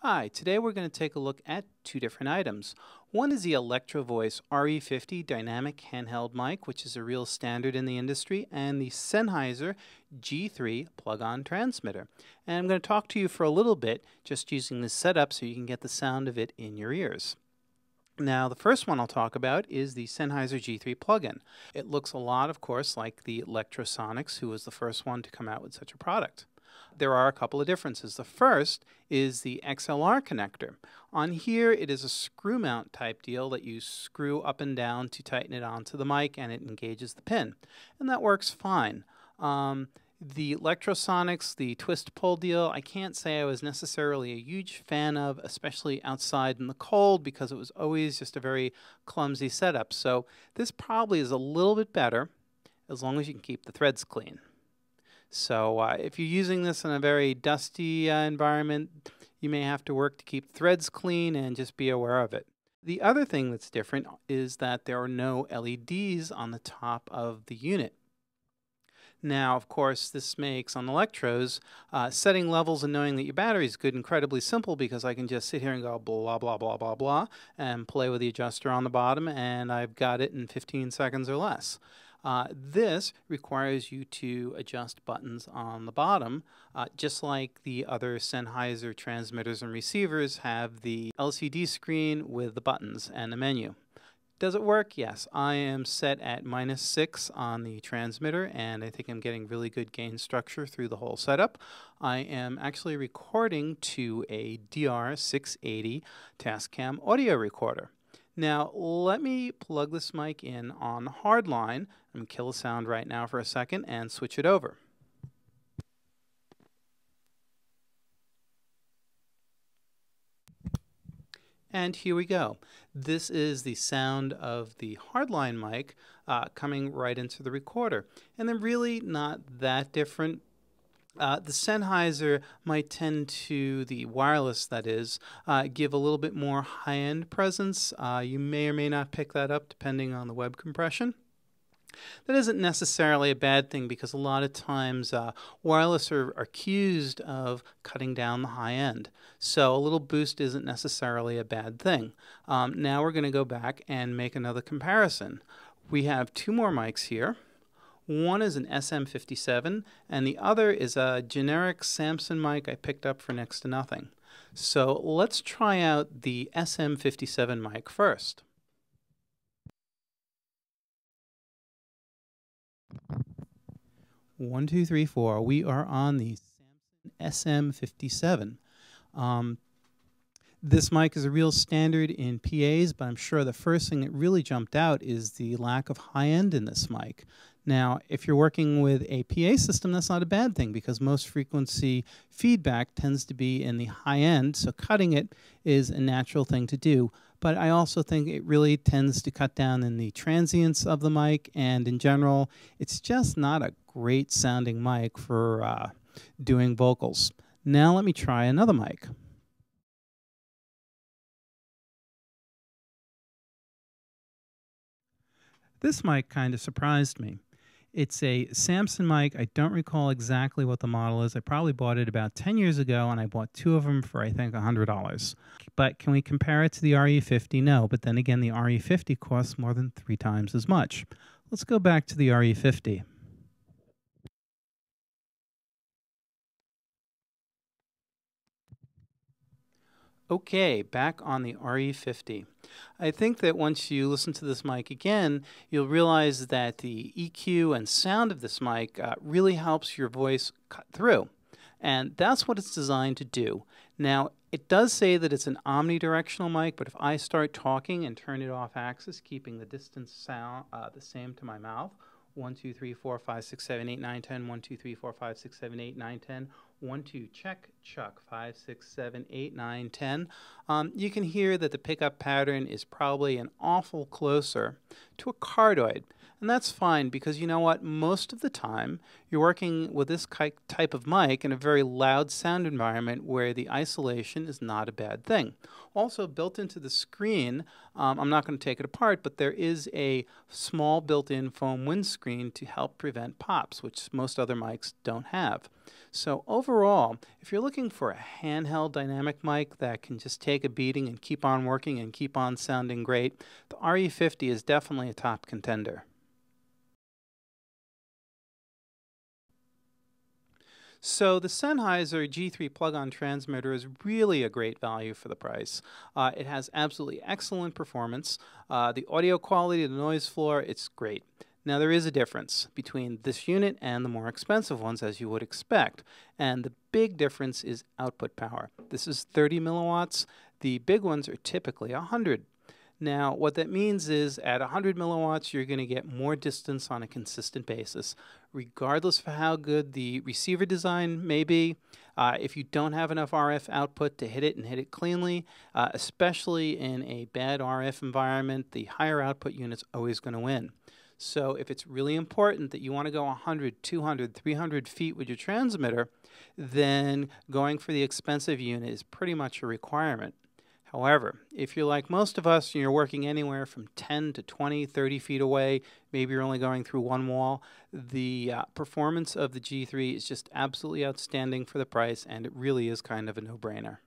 Hi, today we're going to take a look at two different items. One is the Electro Voice RE50 dynamic handheld mic, which is a real standard in the industry, and the Sennheiser G3 plug-on transmitter. And I'm going to talk to you for a little bit just using this setup so you can get the sound of it in your ears. Now, the first one I'll talk about is the Sennheiser G3 Plugin. It looks a lot, of course, like the Electrosonics, who was the first one to come out with such a product. There are a couple of differences. The first is the XLR connector. On here, it is a screw mount type deal that you screw up and down to tighten it onto the mic, and it engages the pin. And that works fine. The Electrosonics, the twist-pull deal, I can't say I was necessarily a huge fan of, especially outside in the cold, because it was always just a very clumsy setup. So this probably is a little bit better, as long as you can keep the threads clean. So if you're using this in a very dusty environment, you may have to work to keep threads clean and just be aware of it. The other thing that's different is that there are no LEDs on the top of the unit. Now, of course, this makes, on Electros, setting levels and knowing that your battery is good incredibly simple, because I can just sit here and go blah, blah, blah, blah, blah, and play with the adjuster on the bottom, and I've got it in 15 seconds or less. This requires you to adjust buttons on the bottom, just like the other Sennheiser transmitters and receivers have the LCD screen with the buttons and the menu. Does it work? Yes. I am set at -6 on the transmitter, and I think I'm getting really good gain structure through the whole setup. I am actually recording to a DR-680 Tascam audio recorder. Now, let me plug this mic in on hardline. I'm going to kill the sound right now for a second and switch it over. And here we go. This is the sound of the hardline mic coming right into the recorder. And they're really not that different. The Sennheiser might tend to, the wireless that is, give a little bit more high-end presence. You may or may not pick that up depending on the web compression. That isn't necessarily a bad thing, because a lot of times wireless are accused of cutting down the high end. So a little boost isn't necessarily a bad thing. Now we're going to go back and make another comparison. We have two more mics here. One is an SM57, and the other is a generic Samson mic I picked up for next to nothing. So let's try out the SM57 mic first. One, two, three, four. We are on the Samson SM57. This mic is a real standard in PAs, but I'm sure the first thing that really jumped out is the lack of high end in this mic. Now, if you're working with a PA system, that's not a bad thing, because most frequency feedback tends to be in the high end, so cutting it is a natural thing to do. But I also think it really tends to cut down in the transients of the mic, and in general, it's just not a great sounding mic for doing vocals. Now let me try another mic. This mic kind of surprised me. It's a Samson mic. I don't recall exactly what the model is. I probably bought it about 10 years ago, and I bought two of them for, I think, $100. But can we compare it to the RE50? No, but then again, the RE50 costs more than 3 times as much. Let's go back to the RE50. Okay, back on the RE50. I think that once you listen to this mic again, you'll realize that the EQ and sound of this mic really helps your voice cut through. And that's what it's designed to do. Now, it does say that it's an omnidirectional mic, but if I start talking and turn it off axis, keeping the distance sound the same to my mouth, 1, 2, 3, 4, 5, 6, 7, 8, 9, 10, 1, 2, 3, 4, 5, 6, 7, 8, 9, 10, 1, 2, check, chuck, 5, 6, 7, 8, 9, 10. You can hear that the pickup pattern is probably an awful closer to a cardioid. And that's fine, because you know what? Most of the time, you're working with this type of mic in a very loud sound environment where the isolation is not a bad thing. Also, built into the screen, I'm not going to take it apart, but there is a small built-in foam windscreen to help prevent pops, which most other mics don't have. So overall, if you're looking for a handheld dynamic mic that can just take a beating and keep on working and keep on sounding great, the RE50 is definitely a top contender. So the Sennheiser G3 Plug-in transmitter is really a great value for the price. It has absolutely excellent performance. The audio quality, the noise floor, it's great. Now there is a difference between this unit and the more expensive ones, as you would expect, and the big difference is output power. This is 30 milliwatts. The big ones are typically 100. Now, what that means is at 100 milliwatts, you're going to get more distance on a consistent basis, regardless of how good the receiver design may be. If you don't have enough RF output to hit it and hit it cleanly, especially in a bad RF environment, the higher output unit's always going to win. So if it's really important that you want to go 100, 200, 300 feet with your transmitter, then going for the expensive unit is pretty much a requirement. However, if you're like most of us and you're working anywhere from 10 to 20, 30 feet away, maybe you're only going through one wall, the performance of the G3 is just absolutely outstanding for the price, and it really is kind of a no-brainer.